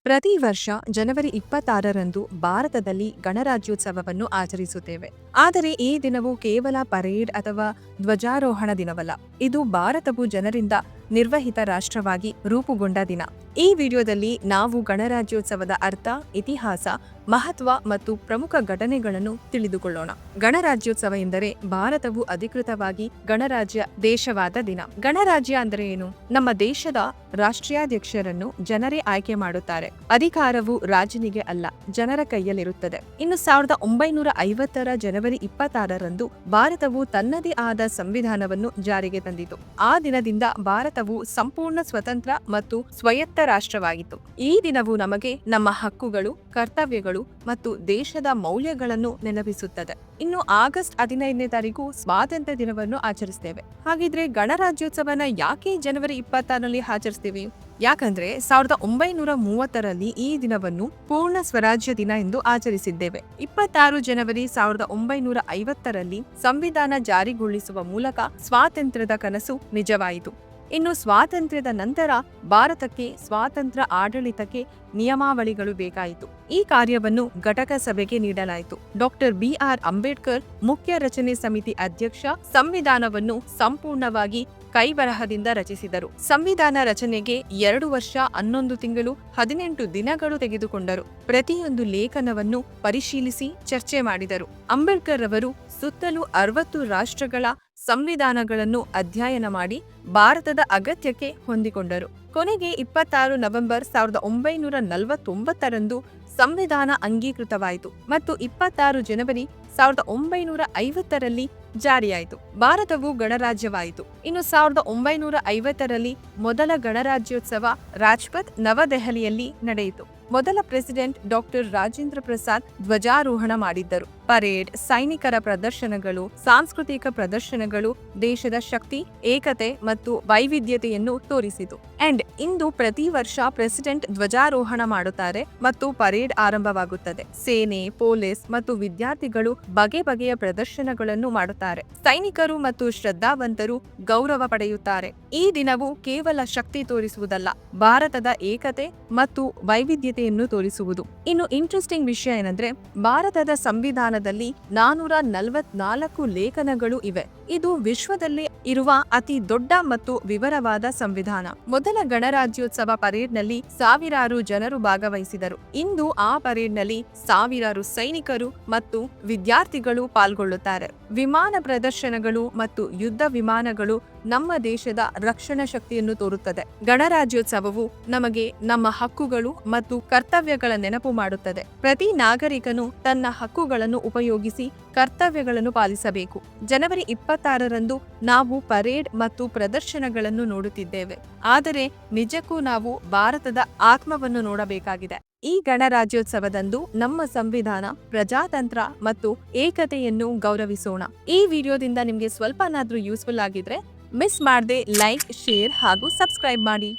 ಪ್ರತಿ ವರ್ಷ ಜನವರಿ 26ರಂದು ಭಾರತದಲ್ಲಿ ಗಣರಾಜ್ಯೋತ್ಸವವನ್ನು ಆಚರಿಸುತ್ತೇವೆ. ಆದರೆ ಈ ದಿನವು ಕೇವಲ ಪರೇಡ್ ಅಥವಾ ಧ್ವಜಾರೋಹಣ ದಿನವಲ್ಲ. ಇದು ಭಾರತವು ಜನರಿಂದ ನಿರ್ವಹಿತ ರಾಷ್ಟ್ರವಾಗಿ ರೂಪುಗೊಂಡ ದಿನ. ಈ ವಿಡಿಯೋದಲ್ಲಿ ನಾವು ಗಣರಾಜ್ಯೋತ್ಸವದ ಅರ್ಥ, ಇತಿಹಾಸ, ಮಹತ್ವ ಮತ್ತು ಪ್ರಮುಖ ಘಟನೆಗಳನ್ನು ತಿಳಿದುಕೊಳ್ಳೋಣ. ಗಣರಾಜ್ಯೋತ್ಸವ ಎಂದರೆ ಭಾರತವು ಅಧಿಕೃತವಾಗಿ ಗಣರಾಜ್ಯ ದೇಶವಾದ ದಿನ. ಗಣರಾಜ್ಯ ಅಂದರೆ ಏನು? ನಮ್ಮ ದೇಶದ ರಾಷ್ಟ್ರೀಯಾಧ್ಯಕ್ಷರನ್ನು ಜನರೇ ಆಯ್ಕೆ ಮಾಡುತ್ತಾರೆ. ಅಧಿಕಾರವು ರಾಜನಿಗೆ ಅಲ್ಲ, ಜನರ ಕೈಯಲ್ಲಿರುತ್ತದೆ. ಇನ್ನು 1950ರ ಜನವರಿ 26ರಂದು ಭಾರತವು ತನ್ನದೇ ಆದ ಸಂವಿಧಾನವನ್ನು ಜಾರಿಗೆ ತಂದಿತು. ಆ ದಿನದಿಂದ ಭಾರತವು ಸಂಪೂರ್ಣ ಸ್ವತಂತ್ರ ಮತ್ತು ಸ್ವಾಯತ್ತ ರಾಷ್ಟ್ರವಾಗಿತ್ತು. ಈ ದಿನವು ನಮಗೆ ನಮ್ಮ ಹಕ್ಕುಗಳು, ಕರ್ತವ್ಯಗಳು ಮತ್ತು ದೇಶದ ಮೌಲ್ಯಗಳನ್ನು ನೆನಪಿಸುತ್ತದೆ. ಇನ್ನು ಆಗಸ್ಟ್ 15ನೇ ತಾರೀಕು ಸ್ವಾತಂತ್ರ್ಯ ದಿನವನ್ನು ಆಚರಿಸ್ತೇವೆ. ಹಾಗಿದ್ರೆ ಗಣರಾಜ್ಯೋತ್ಸವನ ಯಾಕೆ ಜನವರಿ 26ರಲ್ಲಿ ಆಚರಿಸ್ತೀವಿ? ಯಾಕಂದ್ರೆ 1930ರಲ್ಲಿ ಈ ದಿನವನ್ನು ಪೂರ್ಣ ಸ್ವರಾಜ್ಯ ದಿನ ಎಂದು ಆಚರಿಸಿದ್ದೇವೆ. 26 ಜನವರಿ 1950ರಲ್ಲಿ ಸಂವಿಧಾನ ಜಾರಿಗೊಳಿಸುವ ಮೂಲಕ ಸ್ವಾತಂತ್ರ್ಯದ ಕನಸು ನಿಜವಾಯಿತು. ಇನ್ನು ಸ್ವಾತಂತ್ರ್ಯದ ನಂತರ ಭಾರತಕ್ಕೆ ಸ್ವಾತಂತ್ರ್ಯ ಆಡಳಿತಕ್ಕೆ ನಿಯಮಾವಳಿಗಳು ಬೇಕಾಯಿತು. ಈ ಕಾರ್ಯವನ್ನು ಘಟಕ ಸಭೆಗೆ ನೀಡಲಾಯಿತು. ಡಾ.ಬಿ.ಆರ್. ಅಂಬೇಡ್ಕರ್ ಮುಖ್ಯ ರಚನೆ ಸಮಿತಿ ಅಧ್ಯಕ್ಷ ಸಂವಿಧಾನವನ್ನು ಸಂಪೂರ್ಣವಾಗಿ ಕೈಬರಹದಿಂದ ರಚಿಸಿದರು. ಸಂವಿಧಾನ ರಚನೆಗೆ 2 ವರ್ಷ 11 ತಿಂಗಳು 18 ದಿನಗಳು ತೆಗೆದುಕೊಂಡರು. ಪ್ರತಿಯೊಂದು ಲೇಖನವನ್ನು ಪರಿಶೀಲಿಸಿ ಚರ್ಚೆ ಮಾಡಿದರು. ಅಂಬೇಡ್ಕರ್ ಅವರು ಸುತ್ತಲೂ 60 ರಾಷ್ಟ್ರಗಳ ಸಂವಿಧಾನಗಳನ್ನು ಅಧ್ಯಯನ ಮಾಡಿ ಭಾರತದ ಅಗತ್ಯಕ್ಕೆ ಹೊಂದಿಕೊಂಡರು. ಕೊನೆಗೆ 26 ನವೆಂಬರ್ 1949ರಂದು ಸಂವಿಧಾನ ಅಂಗೀಕೃತವಾಯಿತು ಮತ್ತು 26 ಜನವರಿ 1950ರಲ್ಲಿ ಜಾರಿಯಾಯಿತು. ಭಾರತವು ಗಣರಾಜ್ಯವಾಯಿತು. ಇನ್ನು 1950ರಲ್ಲಿ ಮೊದಲ ಗಣರಾಜ್ಯೋತ್ಸವ ರಾಜ್ಪಥ್ ನವದೆಹಲಿಯಲ್ಲಿ ನಡೆಯಿತು. ಮೊದಲ ಪ್ರೆಸಿಡೆಂಟ್ ಡಾಕ್ಟರ್ ರಾಜೇಂದ್ರ ಪ್ರಸಾದ್ ಧ್ವಜಾರೋಹಣ ಮಾಡಿದ್ದರು. ಪರೇಡ್, ಸೈನಿಕರ ಪ್ರದರ್ಶನಗಳು, ಸಾಂಸ್ಕೃತಿಕ ಪ್ರದರ್ಶನಗಳು ದೇಶದ ಶಕ್ತಿ, ಏಕತೆ ಮತ್ತು ವೈವಿಧ್ಯತೆಯನ್ನು ತೋರಿಸಿತು. ಅಂಡ್ ಇಂದು ಪ್ರತಿ ವರ್ಷ ಪ್ರೆಸಿಡೆಂಟ್ ಧ್ವಜಾರೋಹಣ ಮಾಡುತ್ತಾರೆ ಮತ್ತು ಪರೇಡ್ ಆರಂಭವಾಗುತ್ತದೆ. ಸೇನೆ, ಪೊಲೀಸ್ ಮತ್ತು ವಿದ್ಯಾರ್ಥಿಗಳು ಬಗೆ ಬಗೆಯ ಪ್ರದರ್ಶನಗಳನ್ನು ಮಾಡುತ್ತಾರೆ. ಸೈನಿಕರು ಮತ್ತು ಶ್ರದ್ಧಾವಂತರು ಗೌರವ ಪಡೆಯುತ್ತಾರೆ. ಈ ದಿನವು ಕೇವಲ ಶಕ್ತಿ ತೋರಿಸುವುದಲ್ಲ, ಭಾರತದ ಏಕತೆ ಮತ್ತು ವೈವಿಧ್ಯತೆಯನ್ನು ತೋರಿಸುವುದು. ಇನ್ನು ಇಂಟ್ರೆಸ್ಟಿಂಗ್ ವಿಷಯ ಏನಂದ್ರೆ, ಭಾರತದ ಸಂವಿಧಾನದಲ್ಲಿ 444 ಲೇಖನಗಳು ಇವೆ. ಇದು ವಿಶ್ವದಲ್ಲಿ ಇರುವ ಅತಿ ದೊಡ್ಡ ಮತ್ತು ವಿವರವಾದ ಸಂವಿಧಾನ. ಮೊದಲ ಗಣರಾಜ್ಯೋತ್ಸವ ಪರೇಡ್ನಲ್ಲಿ ಸಾವಿರಾರು ಜನರು ಭಾಗವಹಿಸಿದರು. ಇಂದು ಆ ಪರೇಡ್ನಲ್ಲಿ ಸಾವಿರಾರು ಸೈನಿಕರು ಮತ್ತು ವಿದ್ಯಾರ್ಥಿಗಳು ಪಾಲ್ಗೊಳ್ಳುತ್ತಾರೆ. ವಿಮಾನ ಪ್ರದರ್ಶನಗಳು ಮತ್ತು ಯುದ್ಧ ವಿಮಾನಗಳು ನಮ್ಮ ದೇಶದ ರಕ್ಷಣಾ ಶಕ್ತಿಯನ್ನು ತೋರುತ್ತದೆ. ಗಣರಾಜ್ಯೋತ್ಸವವು ನಮಗೆ ನಮ್ಮ ಹಕ್ಕುಗಳು ಮತ್ತು ಕರ್ತವ್ಯಗಳ ನೆನಪು ಮಾಡುತ್ತದೆ. ಪ್ರತಿ ನಾಗರಿಕನು ತನ್ನ ಹಕ್ಕುಗಳನ್ನು ಉಪಯೋಗಿಸಿ ಕರ್ತವ್ಯಗಳನ್ನು ಪಾಲಿಸಬೇಕು. ಜನವರಿ 26ರಂದು ನಾವು ಪರೇಡ್ ಮತ್ತು ಪ್ರದರ್ಶನಗಳನ್ನು ನೋಡುತ್ತಿದ್ದೇವೆ, ಆದರೆ ನಿಜಕ್ಕೂ ನಾವು ಭಾರತದ ಆತ್ಮವನ್ನು ನೋಡಬೇಕಾಗಿದೆ. ಈ ಗಣರಾಜ್ಯೋತ್ಸವದಂದು ನಮ್ಮ ಸಂವಿಧಾನ, ಪ್ರಜಾತಂತ್ರ ಮತ್ತು ಏಕತೆಯನ್ನು ಗೌರವಿಸೋಣ. ಈ ವಿಡಿಯೋದಿಂದ ನಿಮಗೆ ಸ್ವಲ್ಪನಾದ್ರೂ ಯೂಸ್ಫುಲ್ ಆಗಿದ್ರೆ ಮಿಸ್ ಮಾಡದೆ ಲೈಕ್, ಶೇರ್ ಹಾಗೂ ಸಬ್ಸ್ಕ್ರೈಬ್ ಮಾಡಿ.